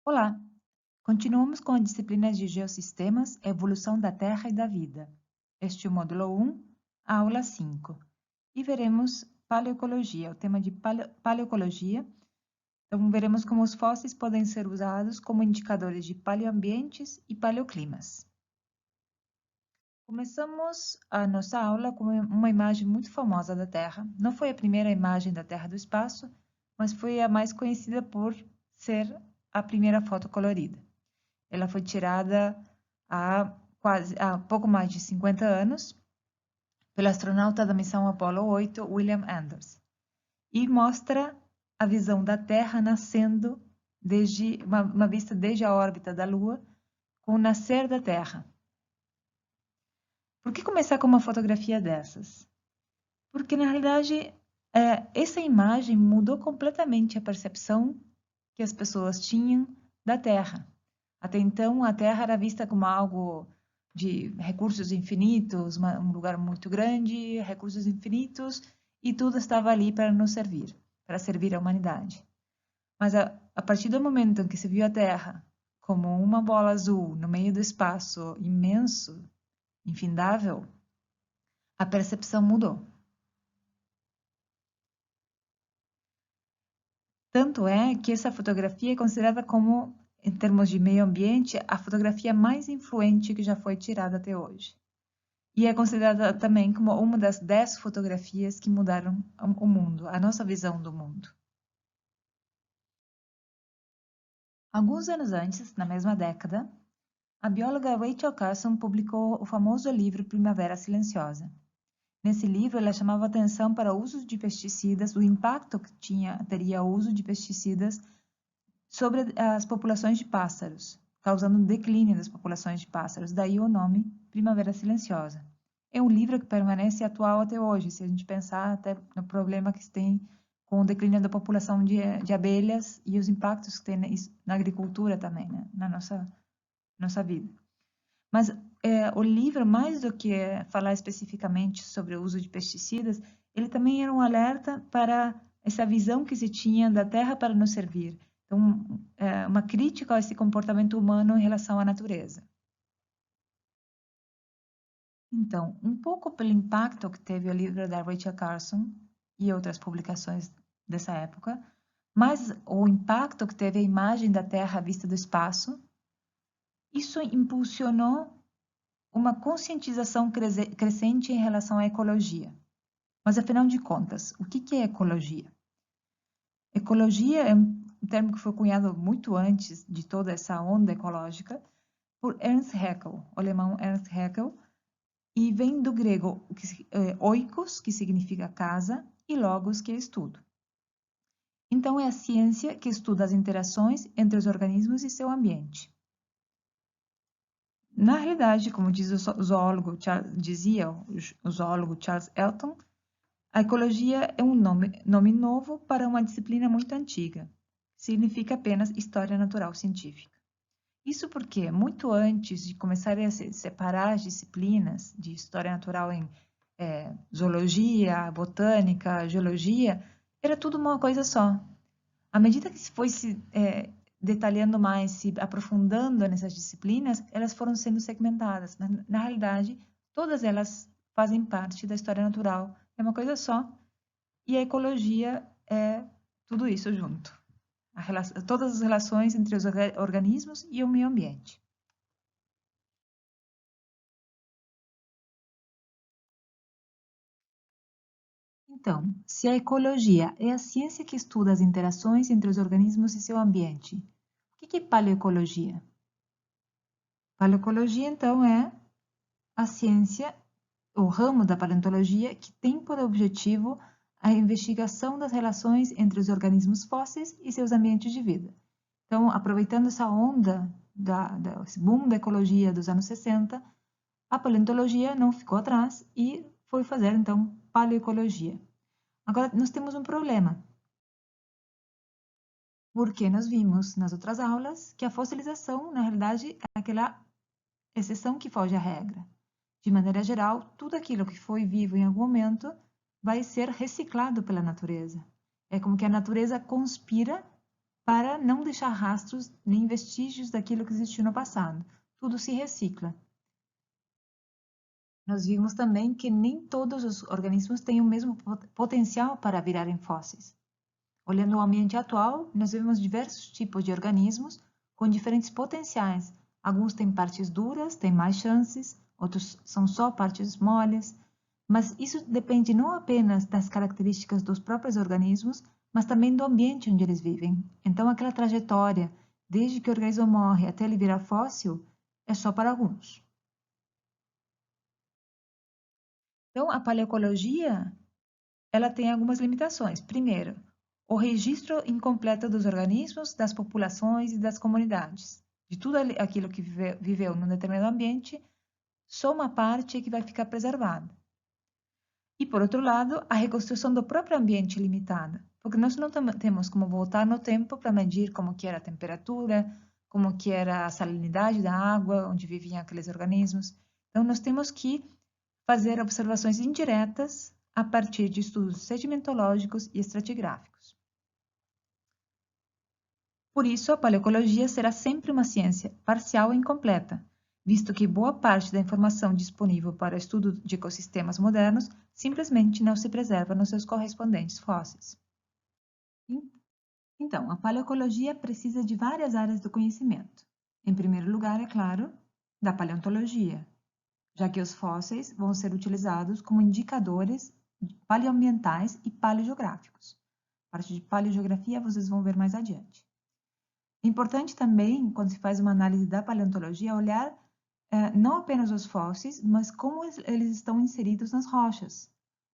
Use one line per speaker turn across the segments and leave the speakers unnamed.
Olá, continuamos com a disciplina de Geossistemas, Evolução da Terra e da Vida. Este é o módulo 1, a aula 5. E veremos paleoecologia, o tema de paleoecologia. Então, veremos como os fósseis podem ser usados como indicadores de paleoambientes e paleoclimas. Começamos a nossa aula com uma imagem muito famosa da Terra. Não foi a primeira imagem da Terra do espaço, mas foi a mais conhecida por ser a primeira foto colorida. Ela foi tirada há pouco mais de 50 anos pelo astronauta da missão Apollo 8, William Anders, e mostra a visão da Terra nascendo desde uma vista desde a órbita da Lua, com o nascer da Terra. Por que começar com uma fotografia dessas? Porque, na realidade, essa imagem mudou completamente a percepção que as pessoas tinham da Terra. Até então, a Terra era vista como algo de recursos infinitos, um lugar muito grande, recursos infinitos, e tudo estava ali para nos servir, para servir a humanidade. Mas a partir do momento em que se viu a Terra como uma bola azul no meio do espaço imenso, infindável, a percepção mudou. Tanto é que essa fotografia é considerada como, em termos de meio ambiente, a fotografia mais influente que já foi tirada até hoje. E é considerada também como uma das 10 fotografias que mudaram o mundo, a nossa visão do mundo. Alguns anos antes, na mesma década, a bióloga Rachel Carson publicou o famoso livro Primavera Silenciosa. Nesse livro, ela chamava atenção para o uso de pesticidas, o impacto que teria o uso de pesticidas sobre as populações de pássaros, causando um declínio das populações de pássaros, daí o nome Primavera Silenciosa. É um livro que permanece atual até hoje, se a gente pensar até no problema que se tem com o declínio da população de abelhas e os impactos que tem na agricultura também, né, na nossa vida. Mas o livro, mais do que falar especificamente sobre o uso de pesticidas, ele também era um alerta para essa visão que se tinha da terra para nos servir. Então, uma crítica a esse comportamento humano em relação à natureza. Então, um pouco pelo impacto que teve o livro da Rachel Carson e outras publicações dessa época, mas o impacto que teve a imagem da Terra vista do espaço, isso impulsionou uma conscientização crescente em relação à ecologia. Mas, afinal de contas, o que é ecologia? Ecologia é um termo que foi cunhado muito antes de toda essa onda ecológica por Ernst Haeckel, o alemão Ernst Haeckel, e vem do grego oikos, que significa casa, e logos, que é estudo. Então, é a ciência que estuda as interações entre os organismos e seu ambiente. Na realidade, como diz o zoólogo, dizia o zoólogo Charles Elton, a ecologia é um nome novo para uma disciplina muito antiga. Significa apenas história natural científica. Isso porque, muito antes de começarem a se separar as disciplinas de história natural em zoologia, botânica, geologia, era tudo uma coisa só. À medida que se foi se detalhando mais, se aprofundando nessas disciplinas, elas foram sendo segmentadas, mas na realidade todas elas fazem parte da história natural, é uma coisa só, e a ecologia é tudo isso junto. Todas as relações entre os organismos e o meio ambiente. Então, se a ecologia é a ciência que estuda as interações entre os organismos e seu ambiente, o que é paleoecologia? Paleoecologia, então, é a ciência, o ramo da paleontologia que tem por objetivo a investigação das relações entre os organismos fósseis e seus ambientes de vida. Então, aproveitando essa onda, esse boom da ecologia dos anos 60, a paleontologia não ficou atrás e foi fazer, então, paleoecologia. Agora, nós temos um problema, porque nós vimos nas outras aulas que a fossilização, na realidade, é aquela exceção que foge à regra. De maneira geral, tudo aquilo que foi vivo em algum momento vai ser reciclado pela natureza. É como que a natureza conspira para não deixar rastros nem vestígios daquilo que existiu no passado. Tudo se recicla. Nós vimos também que nem todos os organismos têm o mesmo potencial para virarem fósseis. Olhando o ambiente atual, nós vemos diversos tipos de organismos com diferentes potenciais. Alguns têm partes duras, têm mais chances, outros são só partes moles, mas isso depende não apenas das características dos próprios organismos, mas também do ambiente onde eles vivem. Então, aquela trajetória, desde que o organismo morre até ele virar fóssil, é só para alguns. Então, a paleoecologia, ela tem algumas limitações. Primeiro, o registro incompleto dos organismos, das populações e das comunidades. De tudo aquilo que viveu num determinado ambiente, só uma parte é que vai ficar preservada. E, por outro lado, a reconstrução do próprio ambiente é limitada, porque nós não temos como voltar no tempo para medir como que era a temperatura, como que era a salinidade da água, onde viviam aqueles organismos. Então, nós temos que fazer observações indiretas a partir de estudos sedimentológicos e estratigráficos. Por isso, a paleoecologia será sempre uma ciência parcial e incompleta, visto que boa parte da informação disponível para o estudo de ecossistemas modernos simplesmente não se preserva nos seus correspondentes fósseis. Então, a paleoecologia precisa de várias áreas do conhecimento. Em primeiro lugar, é claro, da paleontologia, já que os fósseis vão ser utilizados como indicadores paleoambientais e paleogeográficos. A parte de paleogeografia vocês vão ver mais adiante. É importante também, quando se faz uma análise da paleontologia, olhar não apenas os fósseis, mas como eles estão inseridos nas rochas.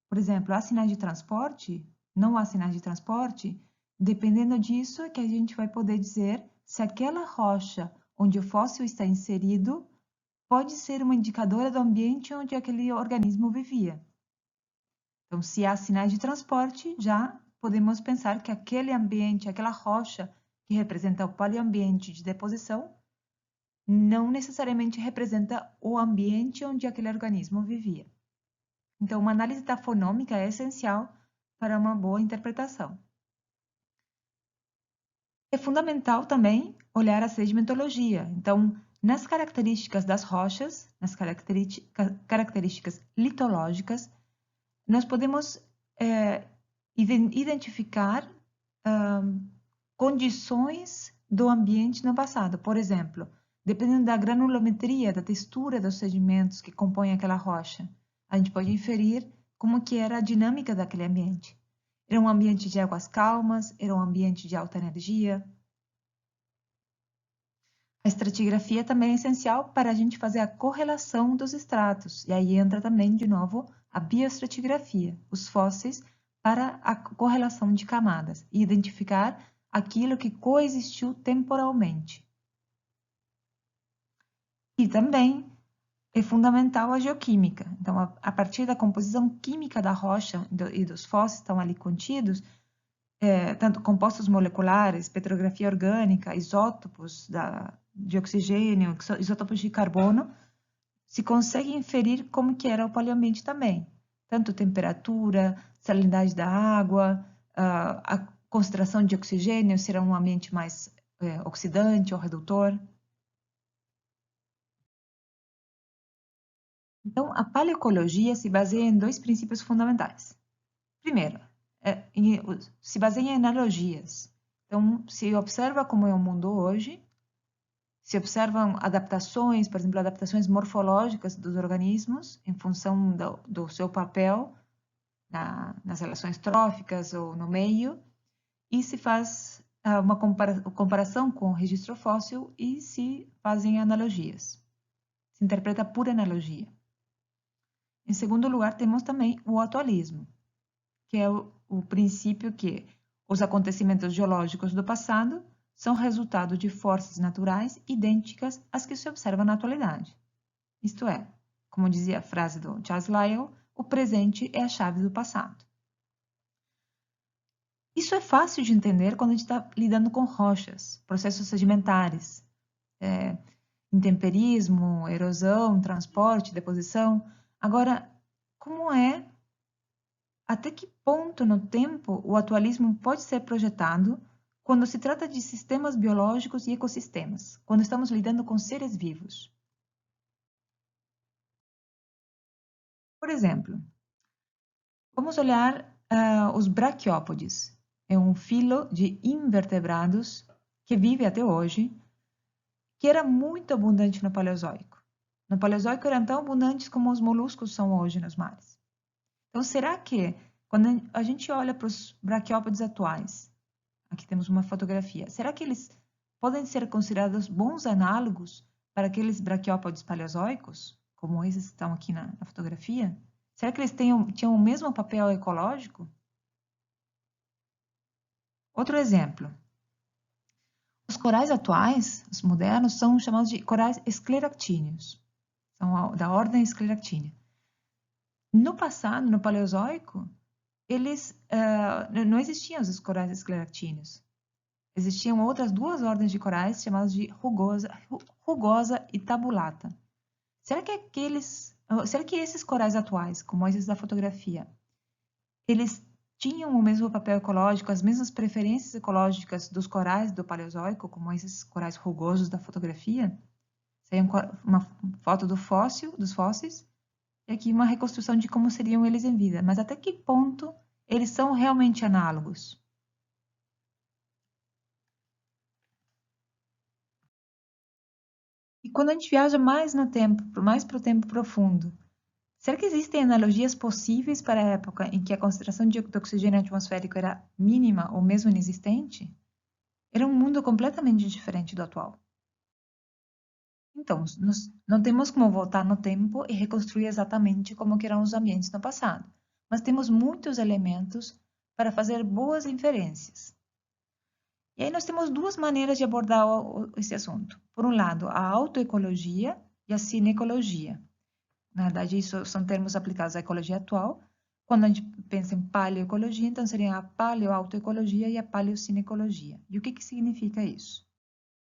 Por exemplo, há sinais de transporte? Não há sinais de transporte? Dependendo disso é que a gente vai poder dizer se aquela rocha onde o fóssil está inserido pode ser uma indicadora do ambiente onde aquele organismo vivia. Então, se há sinais de transporte, já podemos pensar que aquele ambiente, aquela rocha que representa o paleoambiente de deposição, não necessariamente representa o ambiente onde aquele organismo vivia. Então, uma análise tafonômica é essencial para uma boa interpretação. É fundamental também olhar a sedimentologia. Então, nas características das rochas, nas características litológicas, nós podemos identificar condições do ambiente no passado. Por exemplo, dependendo da granulometria, da textura dos sedimentos que compõem aquela rocha, a gente pode inferir como que era a dinâmica daquele ambiente. Era um ambiente de águas calmas, era um ambiente de alta energia. A estratigrafia também é essencial para a gente fazer a correlação dos estratos. E aí entra também, de novo, a bioestratigrafia, os fósseis, para a correlação de camadas e identificar aquilo que coexistiu temporalmente. E também é fundamental a geoquímica. Então, a partir da composição química da rocha e dos fósseis estão ali contidos, tanto compostos moleculares, petrografia orgânica, isótopos de oxigênio, isótopos de carbono, se consegue inferir como que era o paleoambiente também. Tanto temperatura, salinidade da água, a concentração de oxigênio, será um ambiente mais oxidante ou redutor. Então, a paleoecologia se baseia em dois princípios fundamentais. Primeiro, se baseia em analogias. Então, se observa como é o mundo hoje, se observam adaptações, por exemplo, adaptações morfológicas dos organismos em função do seu papel nas relações tróficas ou no meio, e se faz uma comparação com o registro fóssil e se fazem analogias. Se interpreta por analogia. Em segundo lugar, temos também o atualismo, que é o princípio que os acontecimentos geológicos do passado são resultado de forças naturais idênticas às que se observam na atualidade. Isto é, como dizia a frase do Charles Lyell, o presente é a chave do passado. Isso é fácil de entender quando a gente está lidando com rochas, processos sedimentares, intemperismo, erosão, transporte, deposição. Agora, como até que ponto no tempo o atualismo pode ser projetado quando se trata de sistemas biológicos e ecossistemas, quando estamos lidando com seres vivos. Por exemplo, vamos olhar os braquiópodes. É um filo de invertebrados que vive até hoje, que era muito abundante no Paleozoico. No Paleozoico eram tão abundantes como os moluscos são hoje nos mares. Então, será que, quando a gente olha para os braquiópodes atuais, aqui temos uma fotografia, será que eles podem ser considerados bons análogos para aqueles braquiópodes paleozoicos, como esses que estão aqui na fotografia? Será que eles tinham o mesmo papel ecológico? Outro exemplo. Os corais atuais, os modernos, são chamados de corais escleractíneos. São da ordem escleractínea. No passado, no Paleozoico, não existiam os corais escleractíneos. Existiam outras duas ordens de corais chamadas de rugosa e tabulata. Será que esses corais atuais, como esses da fotografia, eles tinham o mesmo papel ecológico, as mesmas preferências ecológicas dos corais do Paleozoico, como esses corais rugosos da fotografia? Isso aí é uma foto dos fósseis, e aqui uma reconstrução de como seriam eles em vida. Mas até que ponto eles são realmente análogos? E quando a gente viaja mais no tempo, mais para o tempo profundo, será que existem analogias possíveis para a época em que a concentração de oxigênio atmosférico era mínima ou mesmo inexistente? Era um mundo completamente diferente do atual. Então, nós não temos como voltar no tempo e reconstruir exatamente como eram os ambientes no passado, mas temos muitos elementos para fazer boas inferências. E aí nós temos duas maneiras de abordar esse assunto. Por um lado, a autoecologia e a cinecologia. Na verdade, isso são termos aplicados à ecologia atual. Quando a gente pensa em paleoecologia, então seria a paleoautoecologia e a paleocinecologia. E o que significa isso?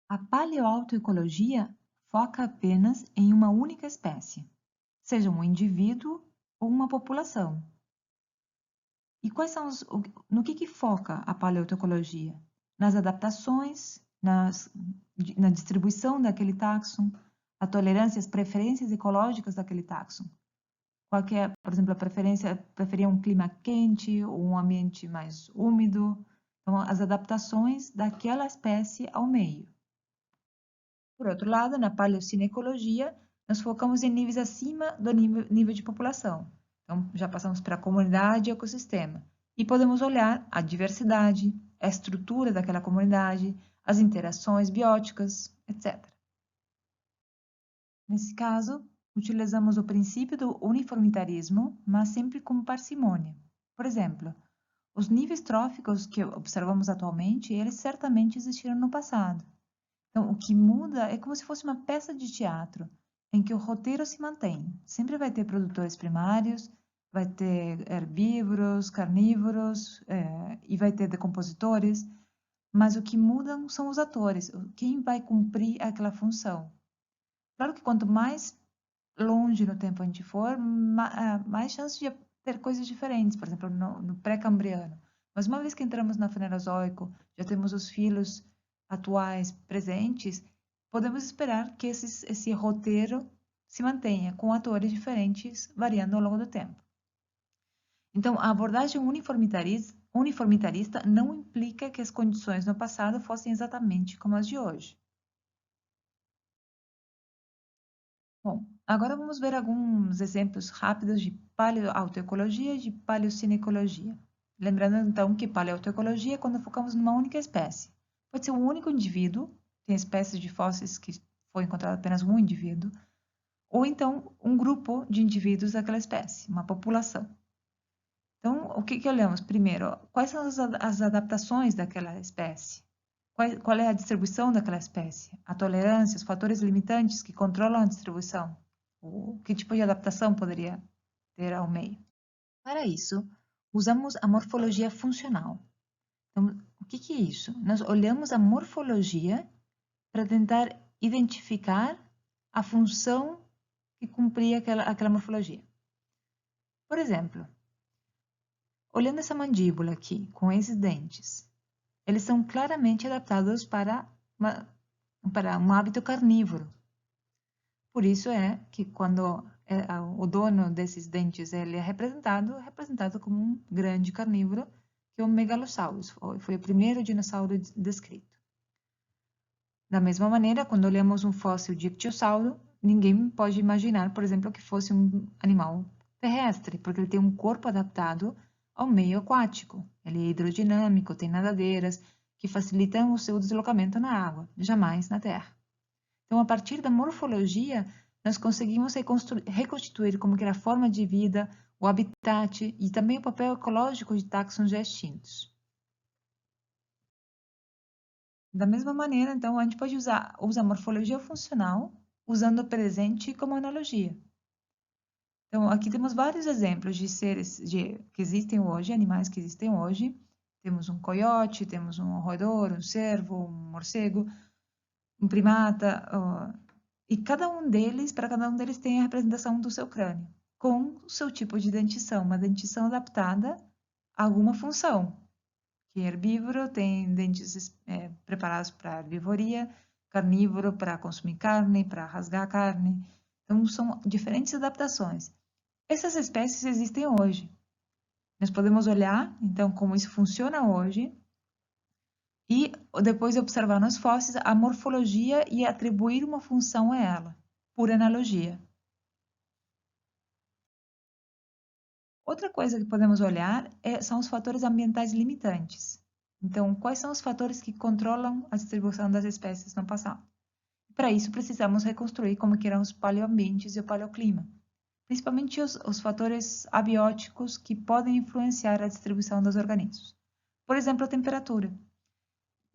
A paleoautoecologia foca apenas em uma única espécie, seja um indivíduo ou uma população. E no que foca a paleoecologia? Nas adaptações, na distribuição daquele táxon, a tolerância às preferências ecológicas daquele táxon. Qual que é, por exemplo, preferir um clima quente ou um ambiente mais úmido? Então, as adaptações daquela espécie ao meio. Por outro lado, na paleocinecologia, nós focamos em níveis acima do nível de população. Então, já passamos para a comunidade e ecossistema. E podemos olhar a diversidade, a estrutura daquela comunidade, as interações bióticas, etc. Nesse caso, utilizamos o princípio do uniformitarismo, mas sempre com parcimônia. Por exemplo, os níveis tróficos que observamos atualmente, eles certamente existiram no passado. Então, o que muda é como se fosse uma peça de teatro, em que o roteiro se mantém. Sempre vai ter produtores primários, vai ter herbívoros, carnívoros, e vai ter decompositores, mas o que mudam são os atores, quem vai cumprir aquela função. Claro que quanto mais longe no tempo a gente for, mais chance de ter coisas diferentes, por exemplo, no pré-cambriano. Mas uma vez que entramos na Fenerozoico, já temos os filos atuais presentes, podemos esperar que esse roteiro se mantenha com atores diferentes variando ao longo do tempo. Então, a abordagem uniformitarista não implica que as condições no passado fossem exatamente como as de hoje. Bom, agora vamos ver alguns exemplos rápidos de paleoautoecologia e de paleocinecologia. Lembrando então que paleoautoecologia é quando focamos numa única espécie. Pode ser um único indivíduo, tem espécies de fósseis que foi encontrado apenas um indivíduo, ou então um grupo de indivíduos daquela espécie, uma população. Então, o que olhamos? Primeiro, quais são as adaptações daquela espécie? Qual é a distribuição daquela espécie? A tolerância, os fatores limitantes que controlam a distribuição? Que tipo de adaptação poderia ter ao meio? Para isso, usamos a morfologia funcional. Então, o que é isso? Nós olhamos a morfologia para tentar identificar a função que cumpria aquela morfologia. Por exemplo, olhando essa mandíbula aqui, com esses dentes, eles são claramente adaptados para um hábito carnívoro. Por isso é que quando o dono desses dentes ele é representado como um grande carnívoro, que é o Megalosaurus, foi o primeiro dinossauro descrito. Da mesma maneira, quando olhamos um fóssil de ictiosauro, ninguém pode imaginar, por exemplo, que fosse um animal terrestre, porque ele tem um corpo adaptado ao meio aquático. Ele é hidrodinâmico, tem nadadeiras que facilitam o seu deslocamento na água, jamais na terra. Então, a partir da morfologia, nós conseguimos reconstituir como que era a forma de vida, o habitat e também o papel ecológico de táxons já extintos. Da mesma maneira, então, a gente pode usar morfologia funcional usando o presente como analogia. Então, aqui temos vários exemplos de seres que existem hoje, animais que existem hoje. Temos um coiote, temos um roedor, um cervo, um morcego, um primata, e para cada um deles tem a representação do seu crânio, com o seu tipo de dentição, uma dentição adaptada a alguma função. Que é herbívoro tem dentes preparados para herbivoria, carnívoro para consumir carne, para rasgar carne. Então, são diferentes adaptações. Essas espécies existem hoje. Nós podemos olhar, então, como isso funciona hoje e depois observar nos fósseis a morfologia e atribuir uma função a ela, por analogia. Outra coisa que podemos olhar são os fatores ambientais limitantes. Então, quais são os fatores que controlam a distribuição das espécies no passado? Para isso, precisamos reconstruir como que eram os paleoambientes e o paleoclima, principalmente os fatores abióticos que podem influenciar a distribuição dos organismos. Por exemplo, a temperatura.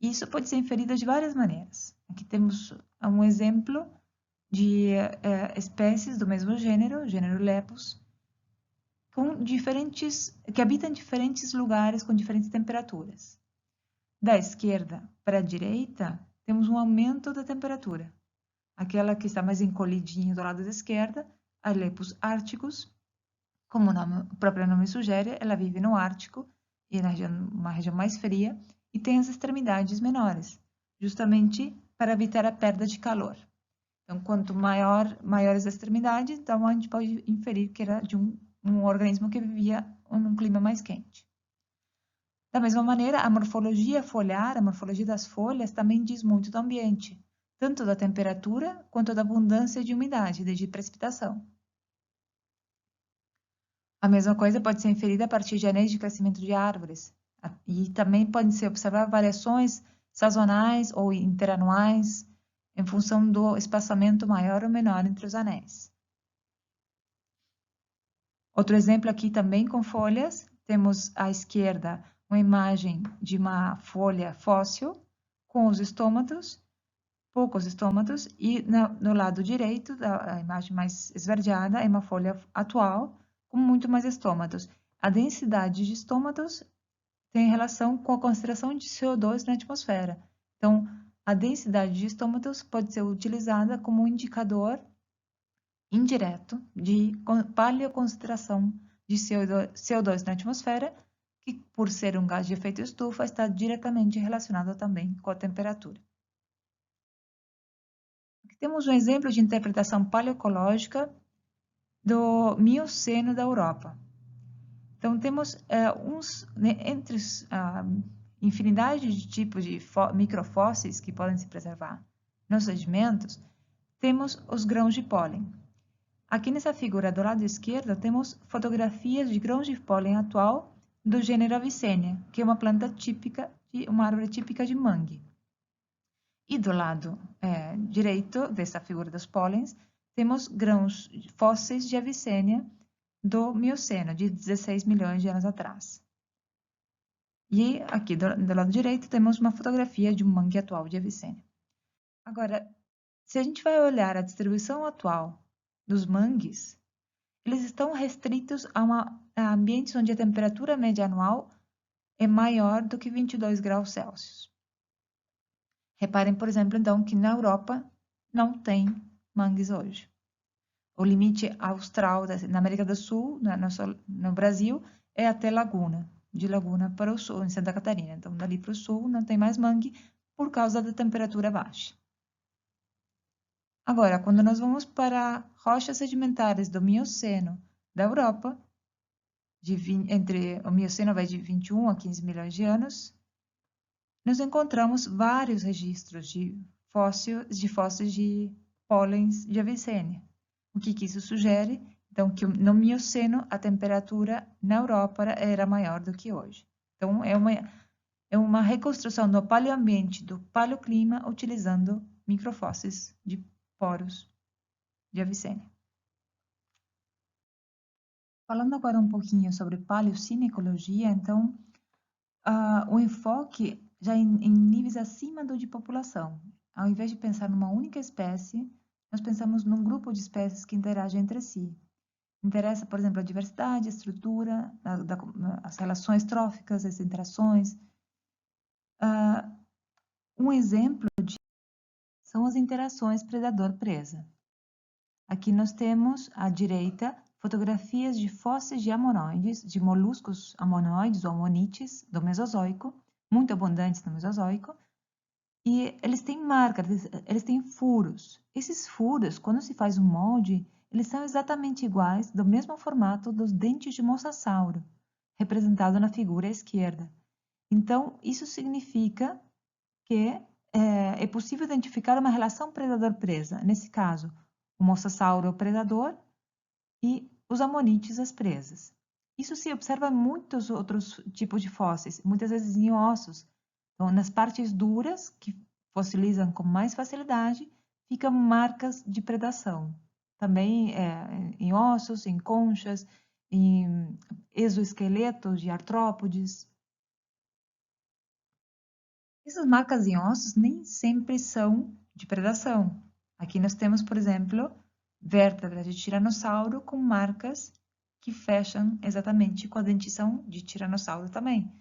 Isso pode ser inferido de várias maneiras. Aqui temos um exemplo de espécies do mesmo gênero Lepus, que habitam diferentes lugares com diferentes temperaturas. Da esquerda para a direita, temos um aumento da temperatura. Aquela que está mais encolhidinha do lado da esquerda, a Lepus árticos, como o próprio nome sugere, ela vive no Ártico, e uma região mais fria, e tem as extremidades menores, justamente para evitar a perda de calor. Então, quanto maiores as extremidades, então a gente pode inferir que era de um organismo que vivia num clima mais quente. Da mesma maneira, a morfologia foliar, a morfologia das folhas, também diz muito do ambiente, tanto da temperatura quanto da abundância de umidade, de precipitação. A mesma coisa pode ser inferida a partir de anéis de crescimento de árvores, e também podem ser observar variações sazonais ou interanuais, em função do espaçamento maior ou menor entre os anéis. Outro exemplo aqui também com folhas, temos à esquerda uma imagem de uma folha fóssil com os estômatos, poucos estômatos, e no lado direito, a imagem mais esverdeada, é uma folha atual com muito mais estômatos. A densidade de estômatos tem relação com a concentração de CO2 na atmosfera. Então, a densidade de estômatos pode ser utilizada como um indicador indireto de paleoconcentração de CO2 na atmosfera, que, por ser um gás de efeito estufa, está diretamente relacionado também com a temperatura. Aqui temos um exemplo de interpretação paleoecológica do Mioceno da Europa. Então, temos entre infinidade de tipos de microfósseis que podem se preservar nos sedimentos, temos os grãos de pólen. Aqui nessa figura do lado esquerdo, temos fotografias de grãos de pólen atual do gênero Avicennia, que é uma planta típica, uma árvore típica de mangue. E do lado direito dessa figura dos pólens, temos grãos fósseis de Avicennia do Mioceno, de 16 milhões de anos atrás. E aqui do lado direito temos uma fotografia de um mangue atual de Avicennia. Agora, se a gente vai olhar a distribuição atual dos mangues, eles estão restritos a ambientes onde a temperatura média anual é maior do que 22 graus Celsius. Reparem, por exemplo, então, que na Europa não tem mangues hoje. O limite austral na América do Sul, no Brasil, é até Laguna. de Laguna para o sul, em Santa Catarina. Então, dali para o sul não tem mais mangue por causa da temperatura baixa. Agora, quando nós vamos para rochas sedimentares do Mioceno da Europa, entre o Mioceno vai de 21 a 15 milhões de anos, nós encontramos vários registros de fósseis de pólens de Avicênia. O que isso sugere? Então, que no Mioceno a temperatura na Europa era maior do que hoje. Então, é uma reconstrução do paleoambiente, do paleoclima, utilizando microfósseis de poros de Avicênia. Falando agora um pouquinho sobre paleocinecologia, então, o enfoque já em níveis acima do de população. Ao invés de pensar numa única espécie, nós pensamos num grupo de espécies que interagem entre si. Interessa, por exemplo, a diversidade, a estrutura, as relações tróficas, as interações. Um exemplo são as interações predador-presa. Aqui nós temos, à direita, fotografias de fósseis de amonoides, de moluscos amonoides ou amonites do Mesozoico, muito abundantes no Mesozoico, e eles têm marcas, eles têm furos. Esses furos, quando se faz um molde, eles são exatamente iguais, do mesmo formato dos dentes de mosasauro, representado na figura à esquerda. Então, isso significa que é possível identificar uma relação predador-presa. Nesse caso, o mosasauro é o predador e os amonites as presas. Isso se observa em muitos outros tipos de fósseis, muitas vezes em ossos. Então, nas partes duras, que fossilizam com mais facilidade, ficam marcas de predação. Também em ossos, em conchas, em exoesqueletos de artrópodes. Essas marcas em ossos nem sempre são de predação. Aqui nós temos, por exemplo, vértebras de tiranossauro com marcas que fecham exatamente com a dentição de tiranossauro também.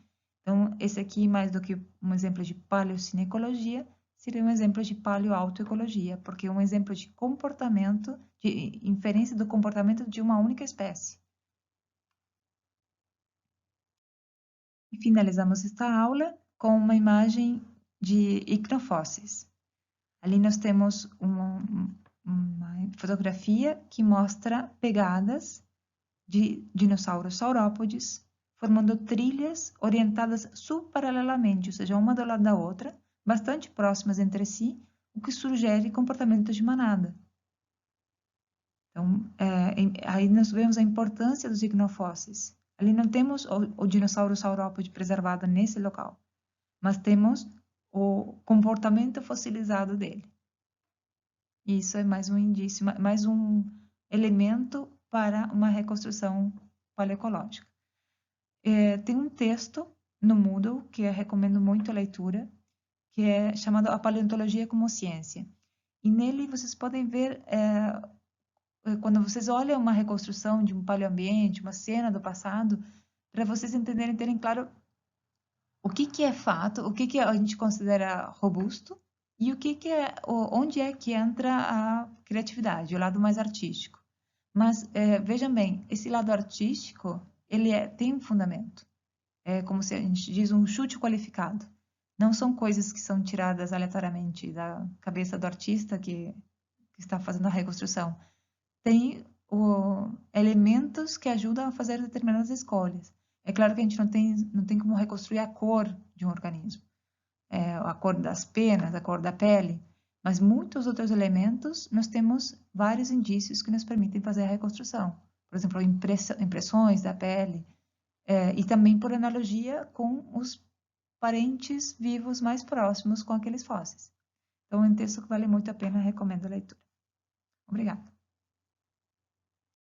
Então, esse aqui, mais do que um exemplo de paleocinecologia, seria um exemplo de paleoautoecologia, porque é um exemplo de comportamento, de inferência do comportamento de uma única espécie. E finalizamos esta aula com uma imagem de icnofósseis. Ali nós temos uma fotografia que mostra pegadas de dinossauros saurópodes, formando trilhas orientadas subparalelamente, ou seja, uma do lado da outra, bastante próximas entre si, o que sugere comportamento de manada. Então, aí nós vemos a importância dos icnofósseis. Ali não temos o dinossauro saurópode preservado nesse local, mas temos o comportamento fossilizado dele. E isso é mais um indício, mais um elemento para uma reconstrução paleoecológica. Tem um texto no Moodle que eu recomendo muito a leitura, que é chamado A Paleontologia como Ciência. E nele vocês podem ver, quando vocês olham uma reconstrução de um paleoambiente, uma cena do passado, para vocês entenderem, terem claro o que é fato, o que a gente considera robusto e onde é que entra a criatividade, o lado mais artístico. Mas vejam bem, esse lado artístico, ele tem um fundamento. É como se a gente diz um chute qualificado. Não são coisas que são tiradas aleatoriamente da cabeça do artista que está fazendo a reconstrução. Tem elementos que ajudam a fazer determinadas escolhas. É claro que a gente não tem como reconstruir a cor de um organismo, a cor das penas, a cor da pele, mas muitos outros elementos nós temos vários indícios que nos permitem fazer a reconstrução. Por exemplo, impressões da pele, e também por analogia com os parentes vivos mais próximos com aqueles fósseis. Então, é um texto que vale muito a pena, recomendo a leitura. Obrigada.